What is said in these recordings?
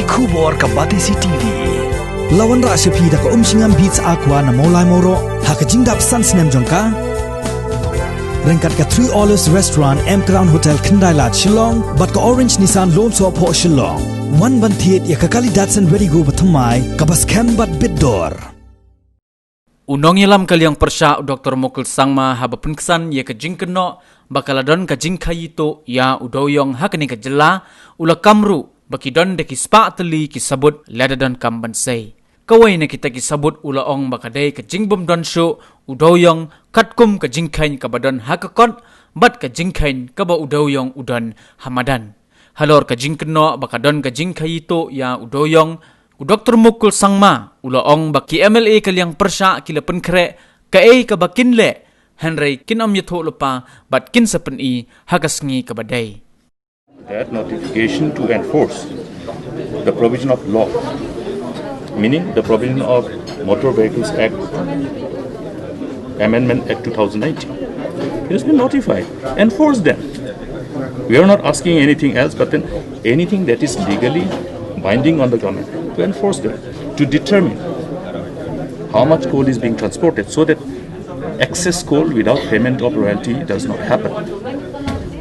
Kubor ka Batisi TV. Lawan ra sepi da ka singam beats aqua na molai moro haka jingdap sunsnem jongka. Rengkat ka 3 Olives Restaurant M Crown Hotel Kendailat Shillong bat ka Orange Nissan Loan So Po Shillong. One bantiet ya ka kali Datsun Ready Go bathamai ka bas bat bidor. Unong yalam kaliang persya Dr. Mokul Sangma habapun kesan ya kajing keno bakaladon kajing kayito ya udoyong hakani kajela ula kamru bakidon de kispa teli kisabut ladadon kambansay. Kawai na kita kisabut ula ong bakadai kajing bomdon syo udoyong katkum kajing kain kabadon hakakot bat kajing kain kaba udoyong udon hamadan. Halor kajing keno bakadon kajing kayito ya udoyong Dr. Mokul Sangma ulaong baki MLA kaliang persya kila penkre kae kabakin le Henry kinom yato lupa bat kin sapen I hagasngi kabadai. That notification to enforce the provision of law, meaning the provision of Motor Vehicles Act Amendment Act 2019. It has been notified. Enforce them. We are not asking anything else, but then anything that is legally binding on the government to enforce them, to determine how much coal is being transported so that excess coal without payment of royalty does not happen.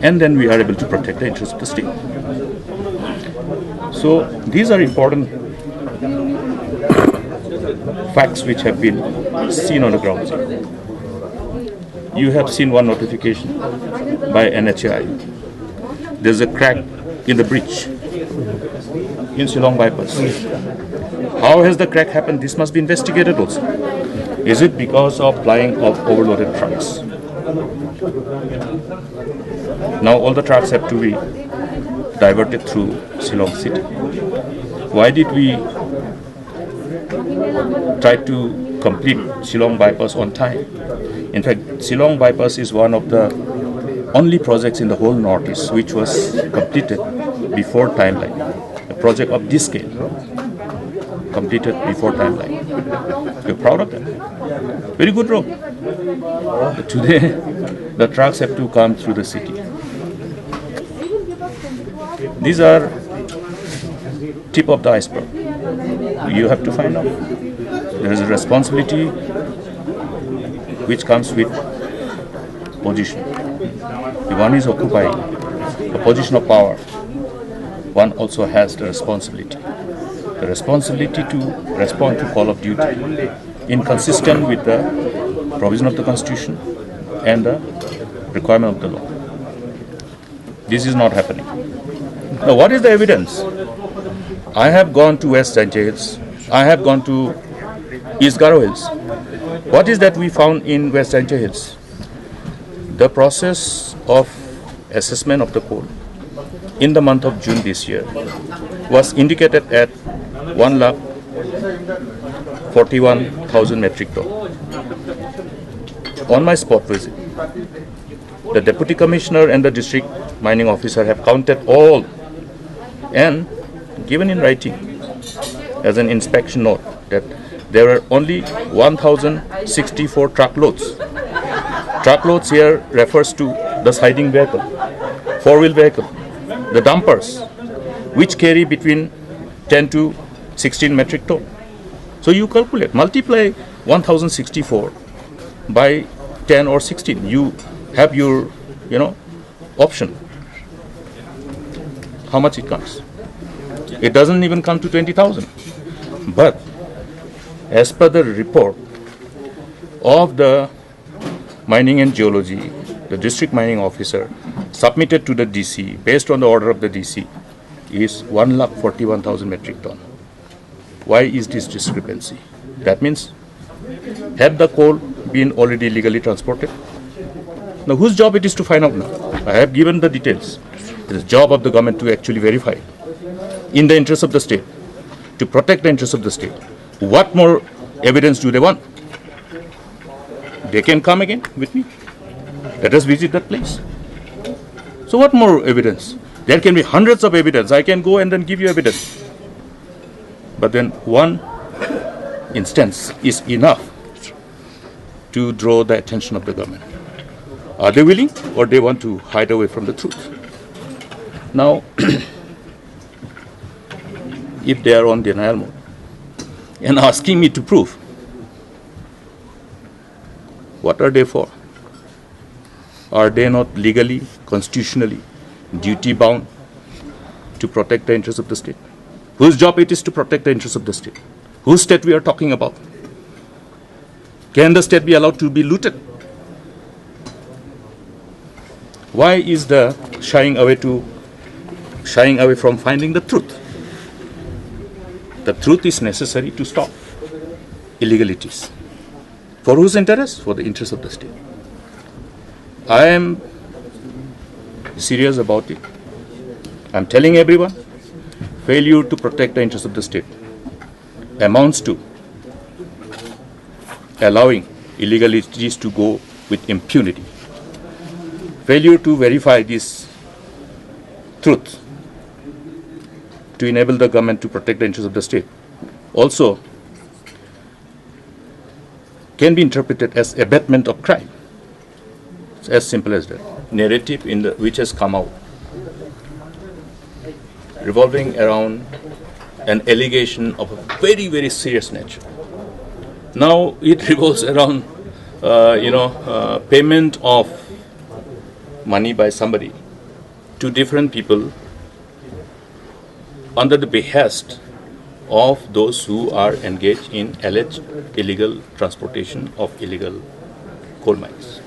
And then we are able to protect the interests of the state. So these are important facts which have been seen on the ground. You have seen one notification by NHAI. There's a crack in the bridge in Shillong bypass. How has the crack happened? This must be investigated also. Is it because of plying of overloaded trucks? Now all the trucks have to be diverted through Shillong city. Why did we try to complete Shillong bypass on time? In fact, Shillong bypass is one of the only projects in the whole Northeast which was completed before timeline. A project of this scale completed before timeline. We're proud of that. Very good road. But today, the trucks have to come through the city. These are tip of the iceberg. You have to find out. There is a responsibility which comes with position. If one is occupying a position of power, one also has the responsibility to respond to call of duty, inconsistent with the provision of the Constitution and the requirement of the law. This is not happening. Now, what is the evidence? I have gone to West Saint Hills. I have gone to East Garo Hills. What is that we found in West Saint Hills? The process of assessment of the coal in the month of June this year was indicated at 1,41,000 metric ton. On my spot visit, the Deputy Commissioner and the District Mining Officer have counted all and given in writing as an inspection note that there were only 1,064 truckloads. Truckloads here refers to the siding vehicle, four-wheel vehicle, the dumpers, which carry between 10 to 16 metric ton. So you calculate, multiply 1,064 by 10 or 16. You have your, option. How much it comes? It doesn't even come to 20,000. But as per the report of the Mining and Geology, the District Mining Officer submitted to the DC based on the order of the DC is 1,41,000 metric ton. Why is this discrepancy? That means, have the coal been already legally transported? Now, whose job it is to find out now? I have given the details. It is the job of the government to actually verify in the interest of the state, to protect the interest of the state. What more evidence do they want? They can come again with me. Let us visit that place. So what more evidence? There can be hundreds of evidence. I can go and then give you evidence. But then one instance is enough to draw the attention of the government. Are they willing, or they want to hide away from the truth? Now, if they are on denial mode and asking me to prove. What are they for? Are they not legally, constitutionally, duty-bound to protect the interests of the state? Whose job it is to protect the interests of the state? Whose state we are talking about? Can the state be allowed to be looted? Why is the shying away from finding the truth? The truth is necessary to stop illegalities. For whose interest? For the interest of the state. I am serious about it. I am telling everyone, failure to protect the interests of the state amounts to allowing illegalities to go with impunity. Failure to verify this truth to enable the government to protect the interests of the state also can be interpreted as abatement of crime. It's as simple as that. Narrative which has come out revolving around an allegation of a very, very serious nature. Now it revolves around, payment of money by somebody to different people under the behest of those who are engaged in alleged illegal transportation of illegal coal mines.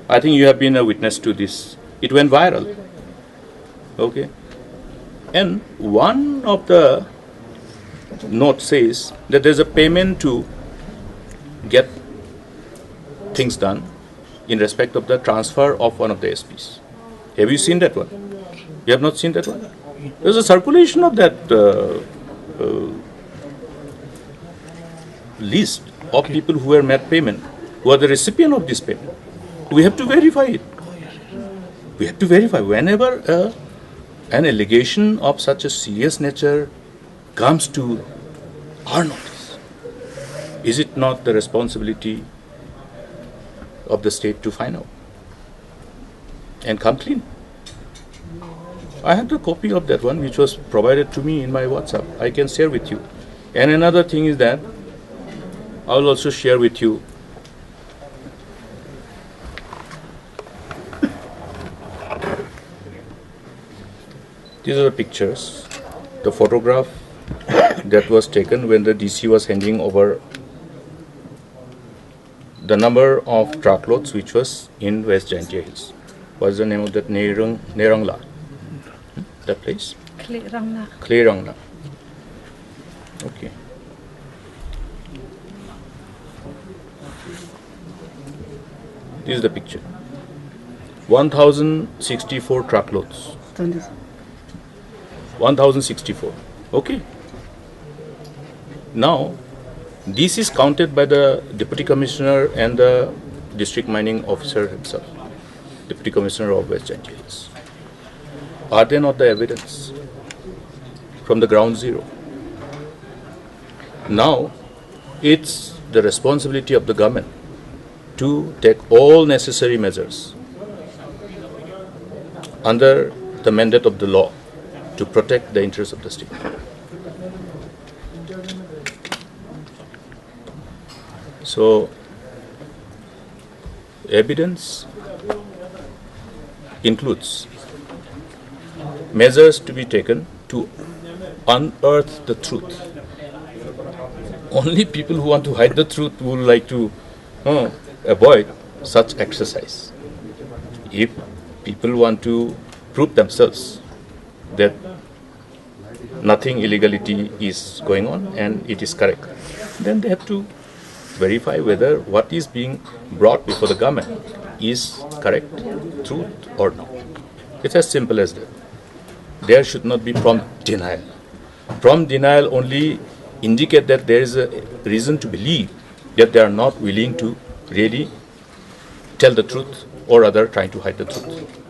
I think you have been a witness to this. It went viral. Okay. And one of the notes says that there's a payment to get things done in respect of the transfer of one of the SPs. Have you seen that one? You have not seen that one? There's a circulation of that list of people who were made payment, who are the recipient of this payment. We have to verify it. We have to verify whenever an allegation of such a serious nature comes to our notice. Is it not the responsibility of the state to find out and come clean? I have the copy of that one which was provided to me in my WhatsApp. I can share with you. And another thing is that I will also share with you these are the pictures, the photograph that was taken when the DC was handing over the number of truckloads which was in West Jaintia Hills. What's the name of that? Nerangla. That place? Klerangla. Okay. This is the picture. 1064 truckloads. 1064. Okay. Now, this is counted by the Deputy Commissioner and the District Mining Officer himself, Deputy Commissioner of West Jaintia Hills. Are they not the evidence from the ground zero? Now, it's the responsibility of the government to take all necessary measures under the mandate of the law to protect the interests of the state. So, evidence includes measures to be taken to unearth the truth. Only people who want to hide the truth would like to avoid such exercise. If people want to prove themselves that nothing illegality is going on and it is correct, then they have to verify whether what is being brought before the government is correct, truth or not. It's as simple as that. There should not be prompt denial. Prompt denial only indicate that there is a reason to believe that they are not willing to really tell the truth or rather trying to hide the truth.